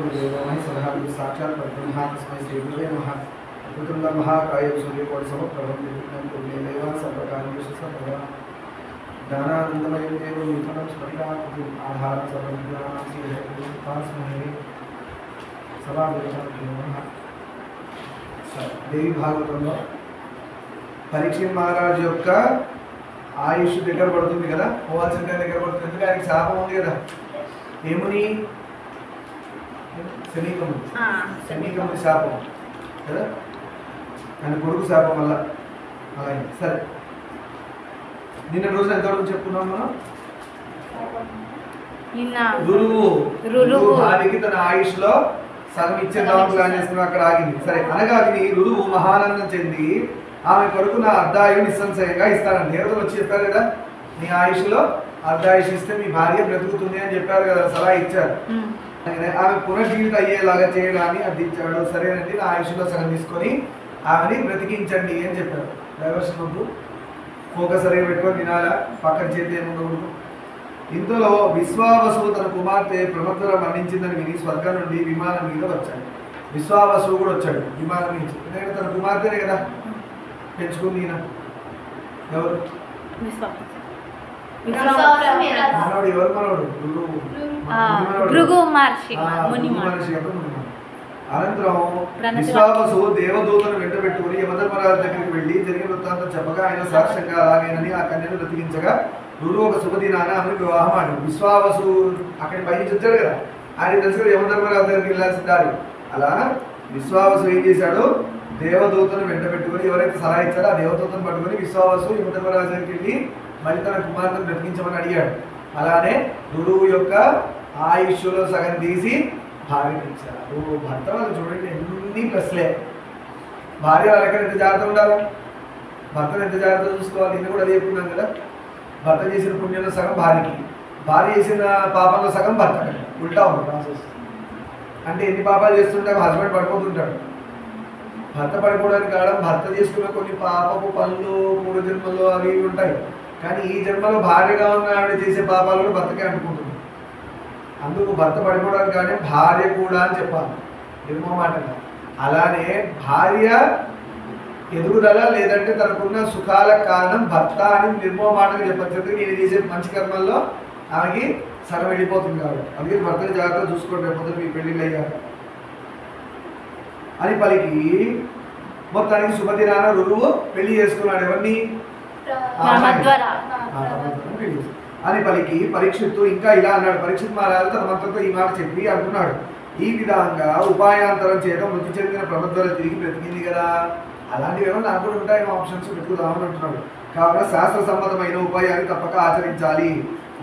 गुरुदेवाय सदहागुरु साक्षात् परब्रह्म तस्मै श्री गुरुवे नमः। अद्भुतं महाकाय सूर्यकोटि समप्रभं निर्विघ्नं कुरु देवा सर्वकार्येषु सर्वदा। ज्ञानानन्दमयं देवं मिथुनं स्फटिकाकृतिम् आधारं सर्वविद्यानां श्रीहरिः सभावेदनाभ्यो नमः। देवी భాగవతంలో పరీక్ష మహారాజు యొక్క ఆయుష్ దగ్గర పడుతుంది కదా, పోవాల్సిన దగ్గర పడుతుంది. ఎందుకంటే ఆయనకి శాపం ఉంది కదా, ఏముని శనీకముని శాపం కదా, ఆయన కొడుకు శాపం వల్ల అలా అయింది. సరే, నిన్న రోజున ఎంతవరకు చెప్పుకున్నాం మనం? రురువు భార్యకి తన ఆయుష్ లో సగం ఇచ్చేద్దామని ప్లాన్ చేసుకుని అక్కడ ఆగింది. సరే, అనగా విని రురువు మహానందం చెంది ఆమె కొడుకు నా అర్ధాయువు నిస్సంశయంగా ఇస్తానని దేవతలు వచ్చి చెప్పారు కదా, నీ ఆయుష్లో అర్ధాయుష్ ఇస్తే మీ భార్య బ్రతుకుతుంది అని చెప్పారు కదా, సలహా ఇచ్చారు. ఆమె పునర్జీవితం అయ్యేలాగా చేయడాన్ని అర్థించాడు. సరేనండి, నా ఆయుష్లో సగం తీసుకొని ఆమెని బ్రతికించండి అని చెప్పారు. డైవర్షన్ వద్దు, ఫోకస్ సరిగా పెట్టుకొని వినాలా, పక్కన చేతి ఏముండకూడదు. ఇందులో విశ్వావసువు తన కుమార్తె ప్రమద్వర మరణించిందని విని స్వర్గం నుండి విమానం మీద వచ్చాడు. విశ్వావసువు కూడా వచ్చాడు విమానం నుంచి, ఎందుకంటే తన కుమార్తెనే కదా పెంచుకుంది. ఈయన ఎవరు మనోడు? ఎవరు మనోడు? భృగు మహర్షి. అనంతరం విశ్వావసు దేవదూతను వెంటబెట్టుకుని యమధర్మరాజు దగ్గరికి వెళ్ళి జరిగిన వృత్తాంతం చెప్పగా ఆయన సాక్ష్యంగా అలాగేనని ఆ కన్యను బ్రతికించగా గురువు ఒక శుభదినాన ఆమెను వివాహం ఆడు. విశ్వావసు అక్కడి పైనుంచి వచ్చాడు కదా, ఆయన తెలుసు కదా యమధర్మరాజు దగ్గరికి వెళ్ళాల్సిన దారి. అలా విశ్వావసు ఏం చేశాడు, దేవదూతను వెంటబెట్టుకుని ఎవరైతే సలహా ఇచ్చారో ఆ దేవదూతను పట్టుకుని విశ్వావసు యమధర్మరాజు దగ్గరికి వెళ్ళి మళ్ళీ తన కుమార్తెను బ్రతికించమని అడిగాడు. అలానే గురువు యొక్క ఆయుష్లో సగం తీసి భార్యకి ఇచ్చారు. భర్త వాళ్ళు చూడండి ఎన్ని ప్లస్లే. భార్య వాళ్ళకి ఎంత జాగ్రత్త ఉండాలి, భర్తను ఎంత జాగ్రత్త చూసుకోవాలి. నిన్న కూడా అదే చెప్పుకున్నాం కదా, భర్త చేసిన పుణ్యంలో సగం భార్యకి, భార్య చేసిన పాపంలో సగం భర్త. ఉల్టా ఉంది ప్రాసెస్. అంటే ఎన్ని పాపాలు చేస్తుంటే హస్బెండ్ పడిపోతుంటాడు. భర్త పడిపోవడానికి కారణం భర్త చేసుకున్న కొన్ని పాపపు పనులు పూర్వ జన్మలో అవి ఉంటాయి. కానీ ఈ జన్మలో భార్యగా ఉన్న ఆవిడ చేసే పాపాలను భర్తకే అంటుకుంటుంది. అందుకు భర్త పడిపోవడానికి కానీ భార్య కూడా అని చెప్పాలి నిర్మమాటంగా. అలానే భార్య ఎదుగుదల లేదంటే తనకున్న సుఖాల కారణం భర్త అని నిర్మమాటంగా చెప్పచ్చు. నేను చేసే మంచి కర్మల్లో ఆమెకి సగం వెళ్ళిపోతుంది కాబట్టి అందుకే భర్తని జాగ్రత్తగా చూసుకోండి, లేకపోతే మీ పెళ్ళిళ్ళు అయ్యాక అని పలికి మొత్తానికి శుభదినాన రురువు పెళ్లి చేసుకున్నాడు. ఎవరిని? అని పలికి పరీక్షిత్తు ఇంకా ఇలా అన్నాడు. పరీక్షిత్ మహారాజు తన మంత్రంతో ఈ మాట చెప్పి అంటున్నాడు, ఈ విధంగా ఉపాయాంతరం చేత మృతి చెందిన ప్రమద్వర తిరిగి బ్రతికింది కదా, అలాంటివి ఏమో నాకు కూడా ఉంటాయి ఆప్షన్స్ వెతుకుదామని అంటున్నాడు. కావున శాస్త్ర సమ్మతమైన ఉపాయాన్ని తప్పక ఆచరించాలి.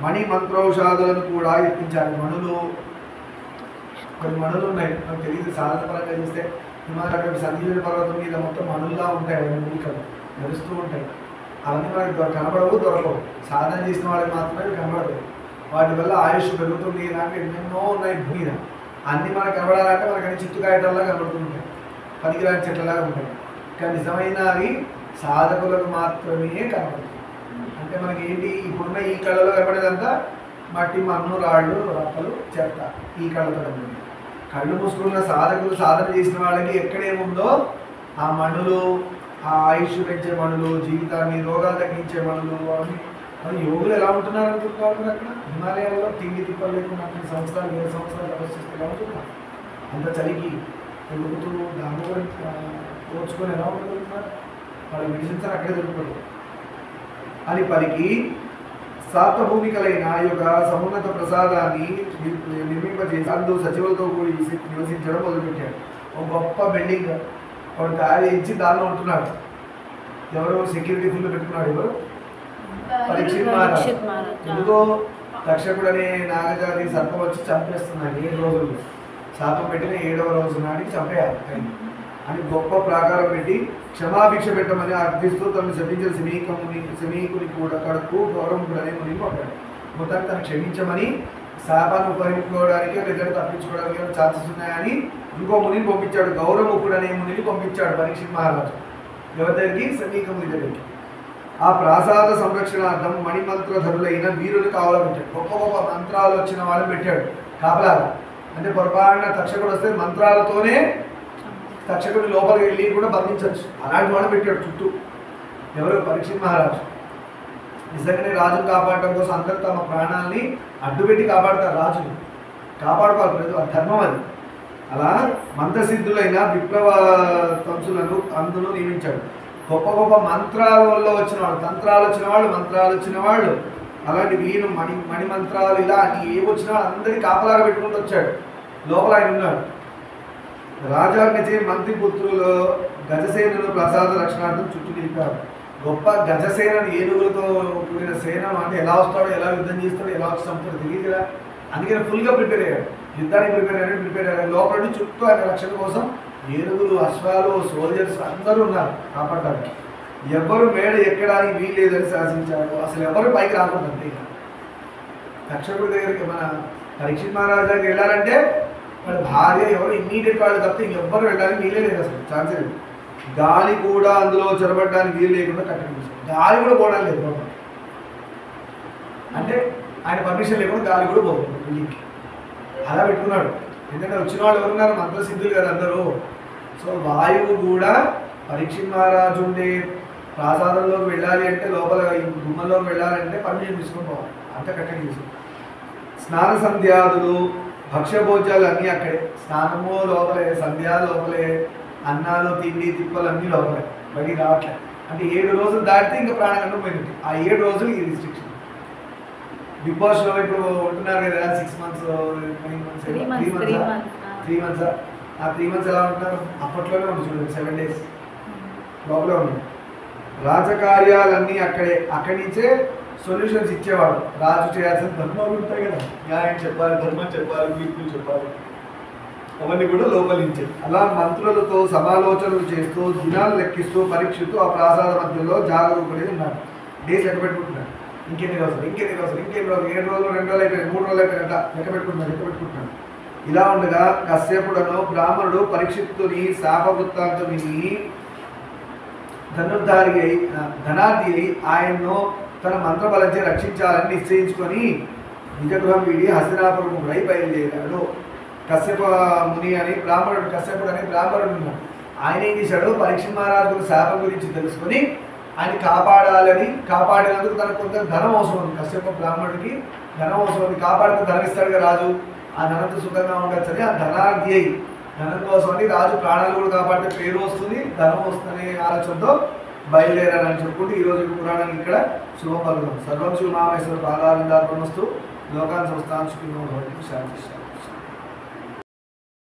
మణి మంత్రౌషాదులను కూడా ఎత్తించాలి. మణులు, కొన్ని మణులు ఉన్నాయి, మనకు తెలియదు. సాధన పరంగా చూస్తే హిమాలయ సంజీవని పర్వతం మీద మొత్తం మణుల్లా ఉంటాయి, అవన్నీ మూలికలు నడుస్తూ ఉంటాయి. అవన్నీ మనకి కనబడవు, దొరకవు. సాధన చేసిన వాళ్ళకి మాత్రమే కనబడతాయి. వాటి వల్ల ఆయుష్ పెరుగుతుంది. ఇలాంటి ఎన్నెన్నో ఉన్నాయి భూమి మీద. అన్నీ మనకు కనబడాలంటే మనకి అన్ని చిత్తు కాగితాల్లా కనబడుతుంటాయి, పనికిరాని చెట్లలాగా ఉంటాయి. కానీ నిజమైనవి సాధకులకు మాత్రమే కనబడుతుంది. అంటే మనకి ఏంటి, ఇప్పుడున్న ఈ కళలో కనబడేదంతా మట్టి, మన్ను, రాళ్ళు, రప్పలు, చెత్త. ఈ కళ్ళతో కనబడింది. కళ్ళు మూసుకున్న సాధకులు సాధన చేసిన వాళ్ళకి ఎక్కడేముందో ఆ మణులు, ఆ ఆయుష్ పెంచే మణులు, జీవితాన్ని రోగాలు తగ్గించే మణులు, అవి యోగులు ఎలా ఉంటున్నారు అనుకుంటున్నారు కదా. అక్కడ హిమాలయాల్లో తిండి తిప్పలు లేకుండా 7 సంవత్సరాలు తపస్సు ఎలా ఉంటున్నారు, అంత చలికి తిరుగుతూ దాన్ని కూడా కోర్చుకొని ఎలా ఉంటున్నారు. వాళ్ళ మెడిసిన్స్ అక్కడే దొరుకుతుంది అని పలికి సాత్వభూమికలైన యొక్క సమున్నత ప్రసాదాన్ని నిర్మింపజేసి అందు సచివులతో కూడి నివసించడం మొదలుపెట్టాడు. ఒక గొప్ప బిల్డింగ్ వాడు తయారు చేయించి దానిలో ఉంటున్నాడు. ఎవరు సెక్యూరిటీ ఫుల్ పెట్టుకున్నాడు? ఎవరు? పరీక్షిత్ మహారాజు. ఎందుకో తక్షకుడు అనే నాగజాతి సర్పం వచ్చి చంపేస్తున్నాడు. 7 రోజులు శాపం పెట్టిన 7వ రోజు నాటికి చంపేయాలి అని గొప్ప ప్రాకారం పెట్టి క్షమాభిక్ష పెట్టమని అర్థిస్తూ తను శపించిన శమీకుని కూడా కడుపు గౌరవముడు అనే మునిని పంపాడు. మొత్తాన్ని తను క్షమించమని, శాపాన్ని ఉపయోగించుకోవడానికి లేదంటే తప్పించుకోవడానికి ఛాన్సెస్ ఉన్నాయని ఇంకో మునిని పంపించాడు. గౌరవముఖుడు అనే మునిని పంపించాడు పరీక్షిత్ మహారాజు. ఎవరి దగ్గరికి? శమీకముని దగ్గరికి. ఆ ప్రాసాద సంరక్షణార్థం మణిమంత్రధరులైన వీరులు కావాలని పెట్టాడు. గొప్ప గొప్ప మంత్రాలు వచ్చిన వాళ్ళని పెట్టాడు కాపలాగా. అంటే పొరపాటున తక్షకుడు వస్తే మంత్రాలతోనే తక్షకుడి లోపలికి వెళ్ళి కూడా బంధించవచ్చు. అలాంటి వాడు పెట్టాడు చుట్టూ. ఎవరు? పరీక్షిత్ మహారాజు. నిజంగానే రాజును కాపాడటం కోసం అందరూ తమ ప్రాణాలని అడ్డుపెట్టి కాపాడతారు. రాజుని కాపాడుకోవాలి, ప్రజలు ధర్మం అది. అలా మంత్రసిద్ధులైన విప్లవ తంసులను అందులో నియమించాడు. గొప్ప గొప్ప మంత్రాలలో వచ్చిన వాళ్ళు, తంత్రాలు వచ్చిన వాళ్ళు, మంత్రాలు వచ్చిన వాళ్ళు, అలాంటి వీణు మణి మంత్రాలు ఇలా ఏవి వచ్చినా అందరినీ కాపలాగా పెట్టుకుంటూ వచ్చాడు. లోపల ఆయన ఉన్నాడు. రాజాజ్ఞచే మంత్రి పుత్రులు గజసేనను ప్రసాద రక్షణార్థం చుట్టూ నిలిపారు. గొప్ప గజసేనను ఏనుగులతో కూడిన సేన అంటే ఎలా వస్తాడో, ఎలా యుద్ధం చేస్తాడో, ఎలా వచ్చి చంపుతాడో తెలియదు కదా. అందుకని ఫుల్గా ప్రిపేర్ అయ్యాడు. యుద్ధానికి ప్రిపేర్ అయ్యాడు. లోపల నుంచి చుట్టూ ఆయన రక్షణ కోసం ఏనుగులు, అశ్వాలు, సోల్జర్స్ అందరూ ఉన్నారు కాపాడడానికి. ఎవరు మేడ ఎక్కడానికి వీల్లేదని శాసించాడు. అసలు ఎవరు పైకి రాకూడదు. అంతే తక్షకుడి దగ్గరికి మన పరీక్షిత్ మహారాజు దగ్గరికి వెళ్ళాలంటే వాళ్ళ భార్య ఎవరు ఇమ్మీడియట్ వాళ్ళు తప్పితే ఇంకెవ్వరు వెళ్ళడానికి వీలే లేదు. అసలు ఛాన్స్ లేదు. గాలి కూడా అందులో చొరబడడానికి వీలు లేకుండా కట్టడి. గాలి కూడా పోవడం లేదు లోపల. అంటే ఆయన పర్మిషన్ లేకుండా గాలి కూడా పోతుంది బిల్డింగ్కి. అలా పెట్టుకున్నాడు. ఎందుకంటే వచ్చిన వాళ్ళు ఎవరున్నారు? మంత్రసిద్ధులు కదా అందరూ. సో వాయువు కూడా పరీక్షిత్ మహారాజు ఉండే ప్రాసాదంలోకి వెళ్ళాలి అంటే, లోపల ఈ గుమ్మల్లోకి వెళ్ళాలంటే పర్మిషన్ తీసుకొని పోవాలి. అంత కట్టడి చేసి స్నాన సంధ్యాదులు భక్ష్యభోజ్యాలు అన్నీ అక్కడే. స్నానము లోపలే, సంధ్య లోపలే, అన్నాలు, తిండి, తిప్పలు అన్నీ లోపలే, బయటికి రావట్లే. అంటే 7 రోజులు దాటితే ఇంకా ప్రాణగండం పోయింది. ఆ 7 రోజులు ఈ రిస్ట్రిక్షన్. బిగ్ బాస్లో ఇప్పుడు ఉంటున్నారు కదా 6 months, 9 months, 3 months. ఆ 3 months ఎలా ఉంటున్నారు? అప్పట్లోనే ఉంది చూడండి, 7 days లోపలే ఉంది. రాజకార్యాలన్నీ అక్కడే. అక్కడి నుంచే సొల్యూషన్స్ ఇచ్చేవాడు. రాజు చేయాల్సిన ధర్మాలు ఉంటాయి కదా, న్యాయం చెప్పాలి, ధర్మం చెప్పాలి, తీర్పులు చెప్పాలి, అవన్నీ కూడా లోపలించే. అలా మంత్రులతో సమాలోచనలు చేస్తూ దినాలు లెక్కిస్తూ పరీక్షిస్తూ ఆ ప్రాసాద మధ్యలో జాగరూకుడే ఉన్నాడు. డేస్ లెక్క పెట్టుకుంటున్నాడు. ఇంకెన్ని రోజులు, 7 రోజులు, 2 రోజులు, 2 రోజులు అయిపోయినాయి, 3 రోజులు అయిపోయినట్ట లెక్క పెట్టుకుంటున్నాడు. ఇలా ఉండగా కశ్యపుడను బ్రాహ్మణుడు పరీక్షిత్తుని శాపవృత్తాంతం విని ధనార్థి అయి ఆయన్ను తన మంత్రబలంచే రక్షించాలని నిశ్చయించుకొని నిజగృహం వీడి హస్తినాపురముడై బయలుదేరాడు. కశ్యప ముని అని బ్రాహ్మణుడు, కశ్యపుడు అని బ్రాహ్మణుడు ఉన్నాడు. ఆయన ఏం చేశాడు? పరీక్షిత్ మహారాజు శాపం గురించి తెలుసుకొని ఆయన కాపాడినందుకు తనకు కొంత ధనం అవసరం ఉంది. కశ్యప బ్రాహ్మణుడికి ధనం అవసరం ఉంది. కాపాడితే ధనం ఇస్తాడుగా రాజు. ఆ ధనంతో సుఖంగా ఉండొచ్చని ఆ ధనార్థి అయి, ధనం కోసం అని రాజు ప్రాణాలు కూడా కాపాడితే పేరు వస్తుంది, ధనం వస్తుందనే ఆలోచనతో బయలుదేరాలని చెప్పుకుంటూ ఈరోజు పురాణానికి ఇక్కడ శుభం పలుకుతాం. సర్వం శుభమామేశ్వర పాదాలందార్పణస్తు. లోకాన్ సంస్థాన్ సుఖినో భవంతు. శాంతి.